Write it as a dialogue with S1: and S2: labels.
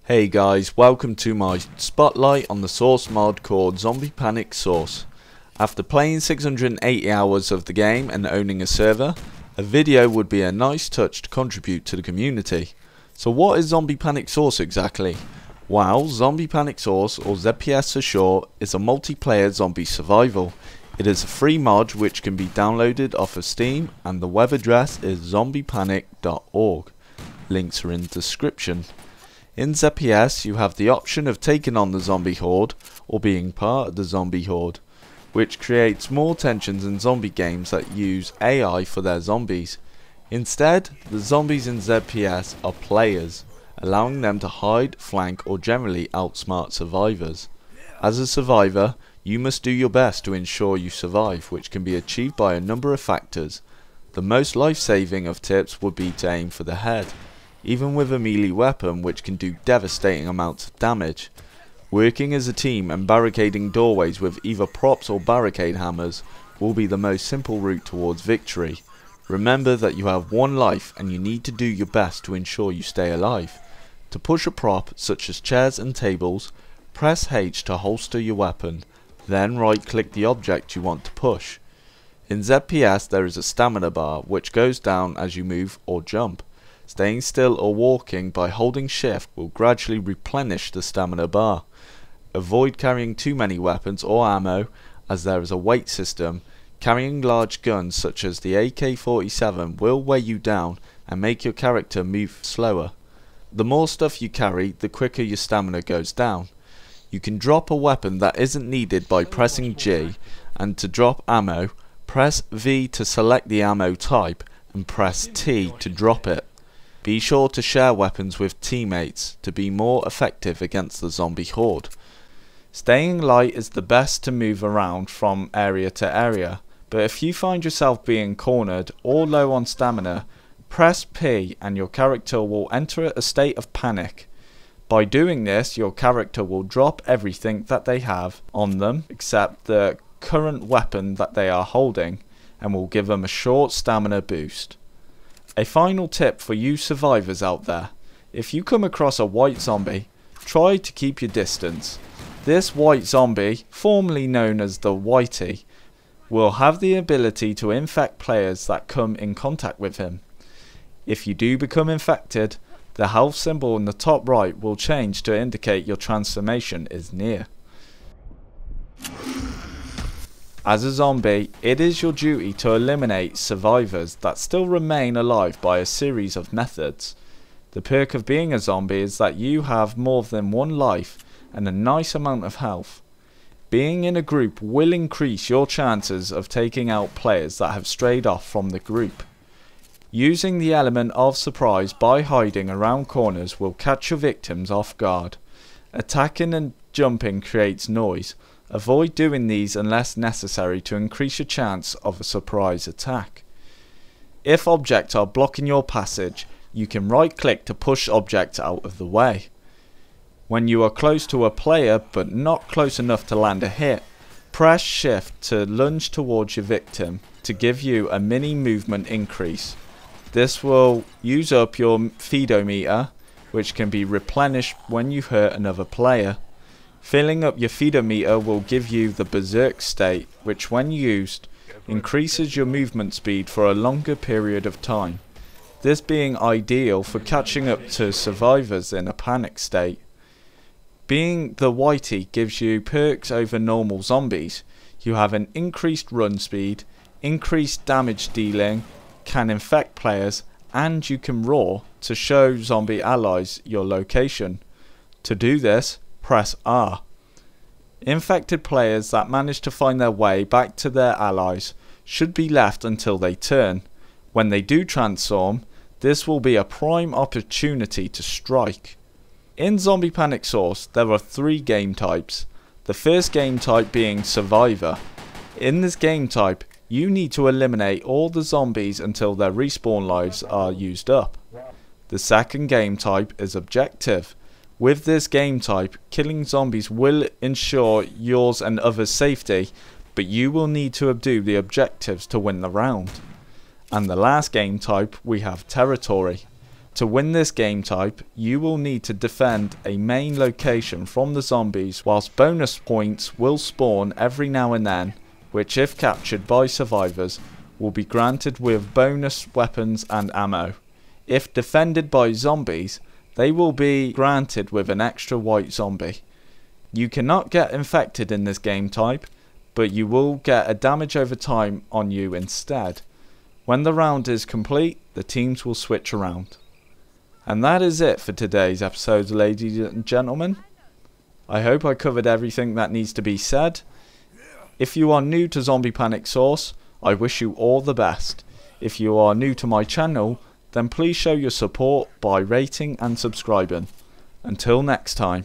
S1: Hey guys, welcome to my spotlight on the source mod called Zombie Panic Source. After playing 680 hours of the game and owning a server, a video would be a nice touch to contribute to the community. So what is Zombie Panic Source exactly? Well, Zombie Panic Source, or ZPS for short, is a multiplayer zombie survival. It is a free mod which can be downloaded off of Steam, and the web address is zombiepanic.org. Links are in the description. In ZPS you have the option of taking on the zombie horde or being part of the zombie horde, which creates more tensions in zombie games that use AI for their zombies. Instead, the zombies in ZPS are players, allowing them to hide, flank or generally outsmart survivors. As a survivor, you must do your best to ensure you survive, which can be achieved by a number of factors. The most life-saving of tips would be to aim for the head, even with a melee weapon which can do devastating amounts of damage. Working as a team and barricading doorways with either props or barricade hammers will be the most simple route towards victory. Remember that you have one life and you need to do your best to ensure you stay alive. To push a prop such as chairs and tables, press H to holster your weapon, then right click the object you want to push. In ZPS there is a stamina bar which goes down as you move or jump. Staying still or walking by holding shift will gradually replenish the stamina bar. Avoid carrying too many weapons or ammo as there is a weight system. Carrying large guns such as the AK-47 will weigh you down and make your character move slower. The more stuff you carry, the quicker your stamina goes down. You can drop a weapon that isn't needed by pressing G, and to drop ammo, press V to select the ammo type and press T to drop it. Be sure to share weapons with teammates to be more effective against the zombie horde. Staying light is the best to move around from area to area, but if you find yourself being cornered or low on stamina, press P and your character will enter a state of panic. By doing this, your character will drop everything that they have on them except the current weapon that they are holding, and will give them a short stamina boost. A final tip for you survivors out there: if you come across a white zombie, try to keep your distance. This white zombie, formerly known as the Whitey, will have the ability to infect players that come in contact with him. If you do become infected, the health symbol in the top right will change to indicate your transformation is near. As a zombie, it is your duty to eliminate survivors that still remain alive by a series of methods. The perk of being a zombie is that you have more than one life and a nice amount of health. Being in a group will increase your chances of taking out players that have strayed off from the group. Using the element of surprise by hiding around corners will catch your victims off guard. Attacking and jumping creates noise. Avoid doing these unless necessary to increase your chance of a surprise attack. If objects are blocking your passage, you can right click to push objects out of the way. When you are close to a player but not close enough to land a hit, press shift to lunge towards your victim to give you a mini movement increase. This will use up your feedometer, which can be replenished when you hurt another player. Filling up your feedometer will give you the berserk state, which when used increases your movement speed for a longer period of time, this being ideal for catching up to survivors in a panic state. Being the Whitey gives you perks over normal zombies. You have an increased run speed, increased damage dealing, can infect players, and you can roar to show zombie allies your location. To do this, press R. Infected players that manage to find their way back to their allies should be left until they turn. When they do transform, this will be a prime opportunity to strike. In Zombie Panic Source there are 3 game types. The first game type being Survivor. In this game type you need to eliminate all the zombies until their respawn lives are used up. The second game type is Objective. With this game type, killing zombies will ensure yours and others' safety, but you will need to do the objectives to win the round. And the last game type we have Territory. To win this game type, you will need to defend a main location from the zombies, whilst bonus points will spawn every now and then, which if captured by survivors will be granted with bonus weapons and ammo. If defended by zombies, they will be granted with an extra white zombie. You cannot get infected in this game type, but you will get a damage over time on you instead. When the round is complete, the teams will switch around. And that is it for today's episode, ladies and gentlemen. I hope I covered everything that needs to be said. If you are new to Zombie Panic Source, I wish you all the best. If you are new to my channel, then please show your support by rating and subscribing. Until next time.